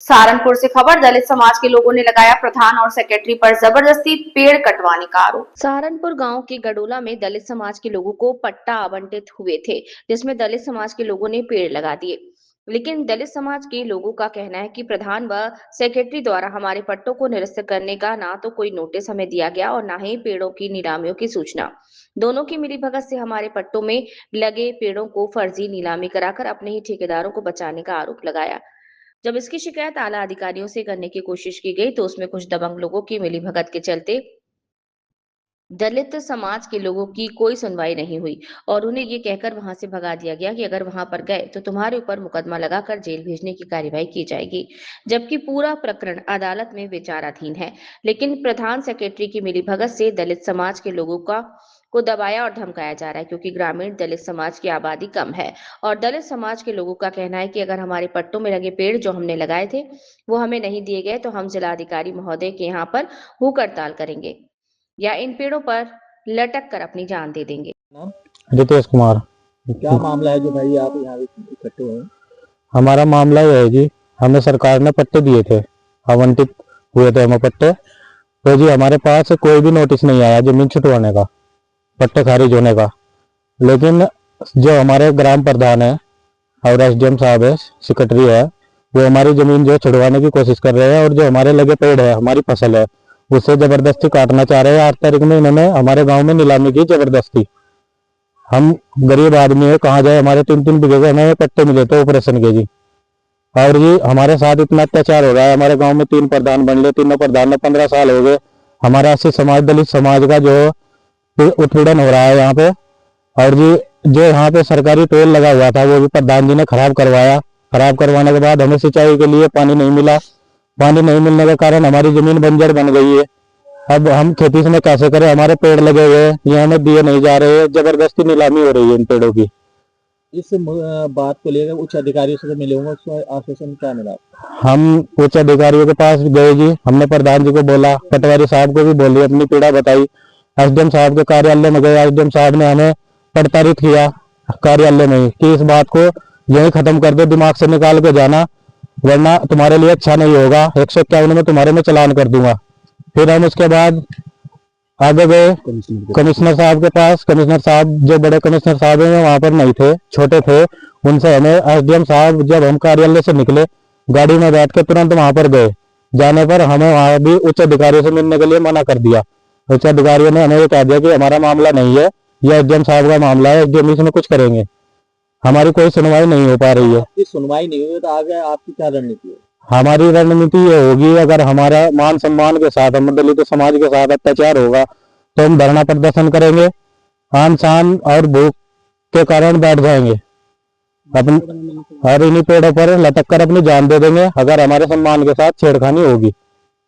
सहारनपुर से खबर। दलित समाज के लोगों ने लगाया प्रधान और सेक्रेटरी पर जबरदस्ती पेड़ कटवाने का आरोप। सहारनपुर गांव के गडोला में दलित समाज के लोगों को पट्टा आवंटित हुए थे, जिसमें दलित समाज के लोगों ने पेड़ लगा दिए। लेकिन दलित समाज के लोगों का कहना है कि प्रधान व सेक्रेटरी द्वारा हमारे पट्टों को निरस्त करने का ना तो कोई नोटिस हमें दिया गया और ना ही पेड़ों की नीलामियों की सूचना। दोनों की मिलीभगत से हमारे पट्टों में लगे पेड़ों को फर्जी नीलामी कराकर अपने ही ठेकेदारों को बचाने का आरोप लगाया। जब इसकी शिकायत आला अधिकारियों से करने की कोशिश की गई तो उसमें कुछ दबंग लोगों की मिलीभगत के चलते दलित समाज के लोगों की कोई सुनवाई नहीं हुई और उन्हें ये कहकर वहां से भगा दिया गया कि अगर वहां पर गए तो तुम्हारे ऊपर मुकदमा लगाकर जेल भेजने की कार्यवाही की जाएगी, जबकि पूरा प्रकरण अदालत में विचाराधीन है। लेकिन प्रधान सेक्रेटरी की मिलीभगत से दलित समाज के लोगों को दबाया और धमकाया जा रहा है, क्योंकि ग्रामीण दलित समाज की आबादी कम है और दलित समाज के लोगों का कहना है कि अगर हमारे पट्टों में लगे पेड़ जो हमने लगाए थे वो हमें नहीं दिए गए तो हम जिलाधिकारी महोदय के यहाँ पर भूख हड़ताल करेंगे या इन पेड़ों पर लटक कर अपनी जान दे देंगे। नाम? रितेश कुमार। क्या मामला है जो भाई आप यहाँ इकट्ठे हुए हैं? हमारा मामला यह है जी, हमें सरकार ने पट्टे दिए थे, आवंटित हुए थे हमें पट्टे। तो जी हमारे पास कोई भी नोटिस नहीं आया जमीन छुटवाने का, पट्टे खारिज होने का। लेकिन जो हमारे ग्राम प्रधान है और एसडीएम साहब है, सेक्रेटरी है, वो हमारी जमीन जो छुड़वाने की कोशिश कर रहे हैं और जो हमारे लगे पेड़ है, हमारी फसल है, उसे जबरदस्ती काटना चाह रहे हैं। 8 तारीख में इन्होंने हमारे गांव में नीलामी की जबरदस्ती। हम गरीब आदमी है, कहाँ जाए, हमारे 3-3 बीघे के हमें पट्टे मिले थे ऑपरेशन के जी। और जी हमारे साथ इतना अत्याचार हो रहा है। हमारे गांव में 3 प्रधान बन लिए, तीनों प्रधान में 15 साल हो गए। हमारा 80 समाज दलित समाज का जो उत्पीड़न हो रहा है यहाँ पे। और जी जो यहाँ पे सरकारी टोल लगा हुआ था वो भी प्रधान जी ने खराब करवाया। खराब करवाने के बाद हमें सिंचाई के लिए पानी नहीं मिला। पानी नहीं मिलने के कारण हमारी जमीन बंजर बन गई है। अब हम खेती में कैसे करें? हमारे पेड़ लगे हुए हैं, ये हमें दिए नहीं जा रहे हैं, जबरदस्ती नीलामी हो रही है इन पेड़ों की। इस बात को लेकर उच्च अधिकारियों से मिले होंगे, उसका आश्वासन क्या मिला? हम उच्च अधिकारियों के पास गए जी, हमने प्रधान जी को बोला, पटवारी साहब को भी बोली, अपनी पीड़ा बताई। एसडीएम साहब के कार्यालय में गए, एसडीएम साहब ने हमें प्रताड़ित किया कार्यालय में ही कि इस बात को यही खत्म कर दो, दिमाग से निकाल के जाना, वरना तुम्हारे लिए अच्छा नहीं होगा। 151 में तुम्हारे में चालान कर दूंगा। फिर हम उसके बाद आगे गए कमिश्नर साहब के पास। कमिश्नर साहब, जो बड़े कमिश्नर साहब हैं, वहां पर नहीं थे, छोटे थे। उनसे हमें एसडीएम साहब, जब हम कार्यालय से निकले गाड़ी में बैठ के तुरंत वहां पर गए, जाने पर हमें वहां भी उच्च अधिकारियों से मिलने के लिए मना कर दिया। उच्च अधिकारियों ने हमें ये कह दिया कि हमारा मामला नहीं है, यह एसडीएम साहब का मामला है, एसडीएम इसमें कुछ करेंगे। हमारी कोई सुनवाई नहीं हो पा रही है। आपकी सुनवाई नहीं हुई तो आगे आपकी क्या रणनीति है? हमारी रणनीति ये होगी, अगर हमारा मान सम्मान के साथ, हम दलित समाज के साथ अत्याचार होगा तो हम धरना प्रदर्शन करेंगे, आन शान और भूख के कारण बैठ जाएंगे और इन्हीं पेड़ों पर लटक कर अपनी जान दे देंगे अगर हमारे सम्मान के साथ छेड़खानी होगी।